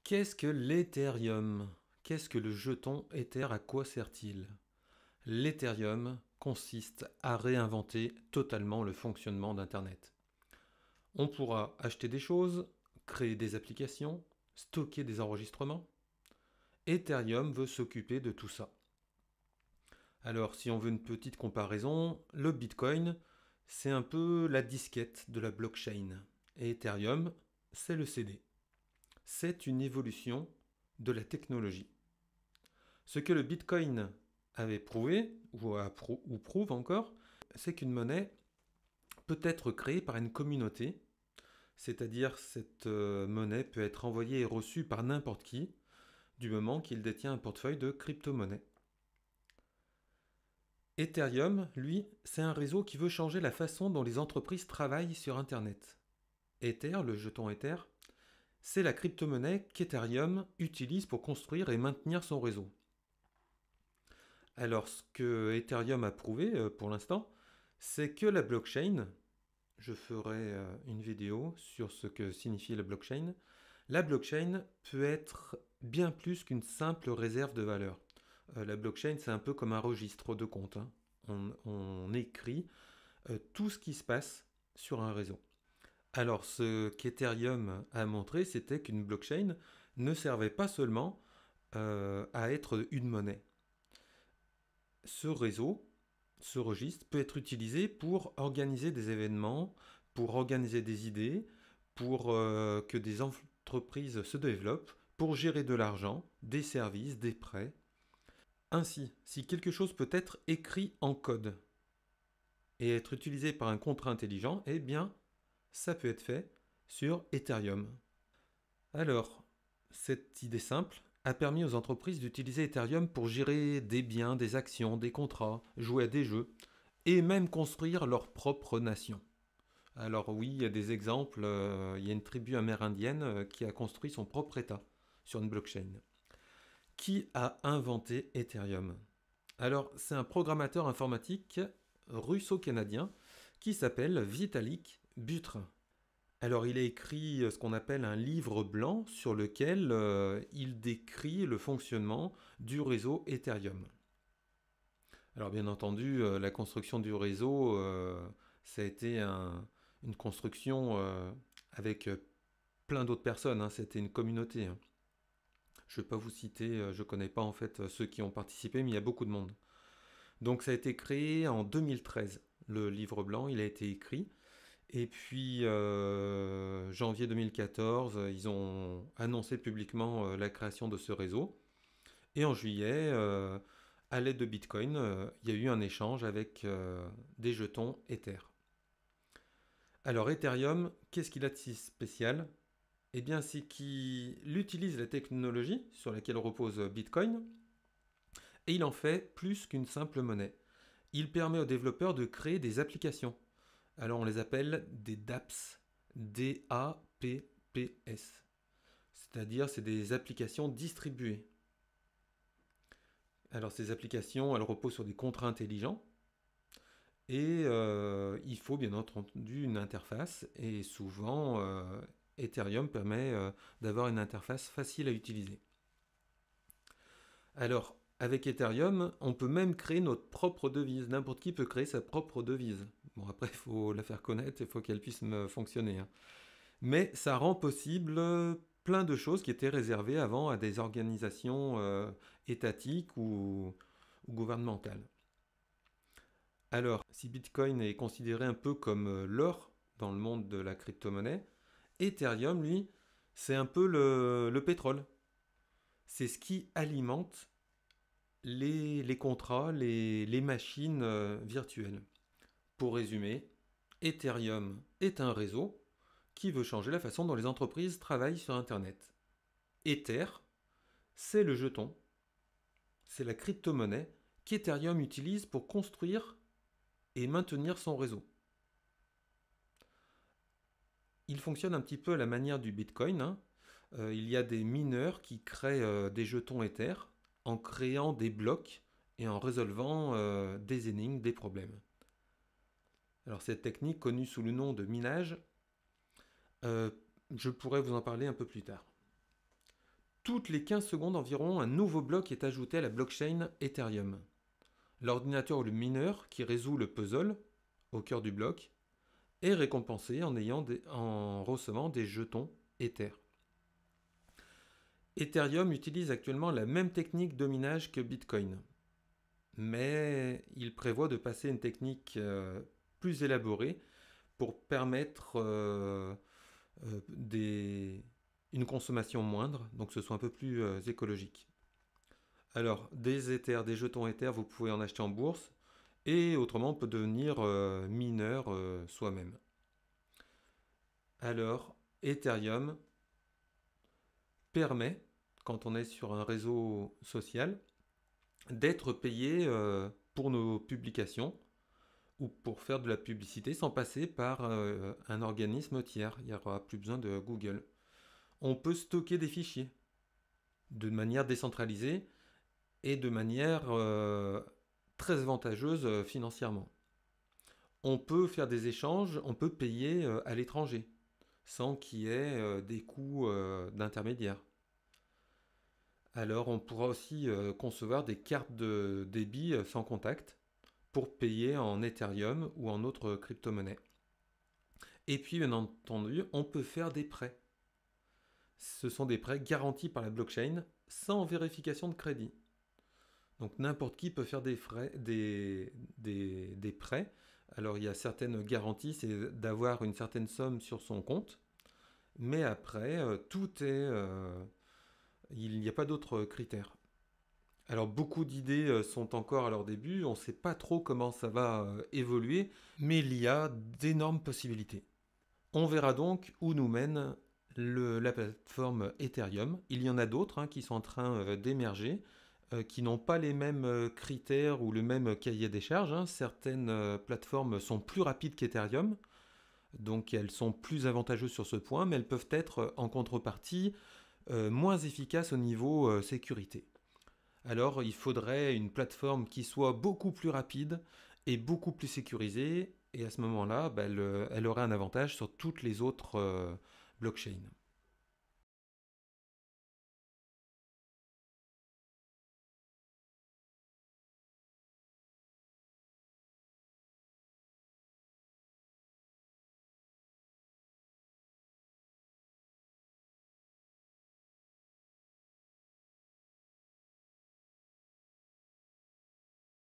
Qu'est-ce que l'Ethereum? Qu'est-ce que le jeton Ether? À quoi sert-il? L'Ethereum consiste à réinventer totalement le fonctionnement d'Internet. On pourra acheter des choses, créer des applications, stocker des enregistrements. Ethereum veut s'occuper de tout ça. Alors, si on veut une petite comparaison, le Bitcoin, c'est un peu la disquette de la blockchain. Et Ethereum, c'est le CD. C'est une évolution de la technologie. Ce que le Bitcoin avait prouvé, ou prouve encore, c'est qu'une monnaie peut être créée par une communauté, c'est-à-dire cette monnaie peut être envoyée et reçue par n'importe qui, du moment qu'il détient un portefeuille de crypto-monnaies. Ethereum, lui, c'est un réseau qui veut changer la façon dont les entreprises travaillent sur Internet. Ether, le jeton Ether, c'est la crypto-monnaie qu'Ethereum utilise pour construire et maintenir son réseau. Alors, ce que Ethereum a prouvé pour l'instant, c'est que la blockchain, je ferai une vidéo sur ce que signifie la blockchain peut être bien plus qu'une simple réserve de valeur. La blockchain, c'est un peu comme un registre de compte, hein. On écrit tout ce qui se passe sur un réseau. Alors, ce qu'Ethereum a montré, c'était qu'une blockchain ne servait pas seulement à être une monnaie. Ce réseau, ce registre peut être utilisé pour organiser des événements, pour organiser des idées, pour que des entreprises se développent, pour gérer de l'argent, des services, des prêts. Ainsi, si quelque chose peut être écrit en code et être utilisé par un contrat intelligent, eh bien, ça peut être fait sur Ethereum. Alors, cette idée simple a permis aux entreprises d'utiliser Ethereum pour gérer des biens, des actions, des contrats, jouer à des jeux et même construire leur propre nation. Alors oui, il y a des exemples, il y a une tribu amérindienne qui a construit son propre État sur une blockchain. Qui a inventé Ethereum? Alors c'est un programmateur informatique russo-canadien qui s'appelle Vitalik Buterin. Alors il a écrit ce qu'on appelle un livre blanc sur lequel il décrit le fonctionnement du réseau Ethereum. Alors bien entendu, la construction du réseau, ça a été une construction avec plein d'autres personnes, hein. C'était une communauté, hein. Je ne vais pas vous citer, je ne connais pas en fait ceux qui ont participé, mais il y a beaucoup de monde. Donc ça a été créé en 2013, le livre blanc, il a été écrit. Et puis, janvier 2014, ils ont annoncé publiquement la création de ce réseau. Et en juillet, à l'aide de Bitcoin, il y a eu un échange avec des jetons Ether. Alors, Ethereum, qu'est-ce qu'il a de si spécial? Eh bien, c'est qu'il utilise la technologie sur laquelle repose Bitcoin et il en fait plus qu'une simple monnaie. Il permet aux développeurs de créer des applications. Alors on les appelle des dApps, D-A-P-P-S. C'est-à-dire c'est des applications distribuées. Alors ces applications, elles reposent sur des contrats intelligents et il faut bien entendu une interface et souvent Ethereum permet d'avoir une interface facile à utiliser. Alors avec Ethereum, on peut même créer notre propre devise. N'importe qui peut créer sa propre devise. Bon après il faut la faire connaître, il faut qu'elle puisse fonctionner, hein. Mais ça rend possible plein de choses qui étaient réservées avant à des organisations étatiques ou gouvernementales. Alors, si Bitcoin est considéré un peu comme l'or dans le monde de la crypto-monnaie, Ethereum, lui, c'est un peu le pétrole. C'est ce qui alimente les contrats, les machines virtuelles. Pour résumer, Ethereum est un réseau qui veut changer la façon dont les entreprises travaillent sur Internet. Ether, c'est le jeton, c'est la crypto-monnaie qu'Ethereum utilise pour construire et maintenir son réseau. Il fonctionne un petit peu à la manière du Bitcoin, hein. Il y a des mineurs qui créent des jetons Ether en créant des blocs et en résolvant des énigmes, des problèmes. Alors cette technique, connue sous le nom de minage, euh, je pourrais vous en parler un peu plus tard. Toutes les 15 secondes environ, un nouveau bloc est ajouté à la blockchain Ethereum. L'ordinateur ou le mineur qui résout le puzzle au cœur du bloc est récompensé en recevant des jetons Ether. Ethereum utilise actuellement la même technique de minage que Bitcoin, mais il prévoit de passer à une technique plus élaborée pour permettre une consommation moindre, donc que ce soit un peu plus écologique. Alors, des Ethers, des jetons Ether, vous pouvez en acheter en bourse, et autrement, on peut devenir mineur soi-même. Alors, Ethereum permet, quand on est sur un réseau social, d'être payé pour nos publications ou pour faire de la publicité sans passer par un organisme tiers. Il n'y aura plus besoin de Google. On peut stocker des fichiers de manière décentralisée et de manière très avantageuse financièrement. On peut faire des échanges, on peut payer à l'étranger sans qu'il y ait des coûts d'intermédiaire. Alors on pourra aussi concevoir des cartes de débit sans contact pour payer en Ethereum ou en autre crypto-monnaie. Et puis bien entendu, on peut faire des prêts. Ce sont des prêts garantis par la blockchain sans vérification de crédit. Donc n'importe qui peut faire des prêts. Alors il y a certaines garanties, c'est d'avoir une certaine somme sur son compte. Mais après, il n'y a pas d'autres critères. Alors beaucoup d'idées sont encore à leur début, on ne sait pas trop comment ça va évoluer, mais il y a d'énormes possibilités. On verra donc où nous mène la plateforme Ethereum. Il y en a d'autres qui sont en train d'émerger, qui n'ont pas les mêmes critères ou le même cahier des charges. Certaines plateformes sont plus rapides qu'Ethereum, donc elles sont plus avantageuses sur ce point, mais elles peuvent être en contrepartie moins efficaces au niveau sécurité. Alors il faudrait une plateforme qui soit beaucoup plus rapide et beaucoup plus sécurisée, et à ce moment-là, elle aurait un avantage sur toutes les autres blockchains.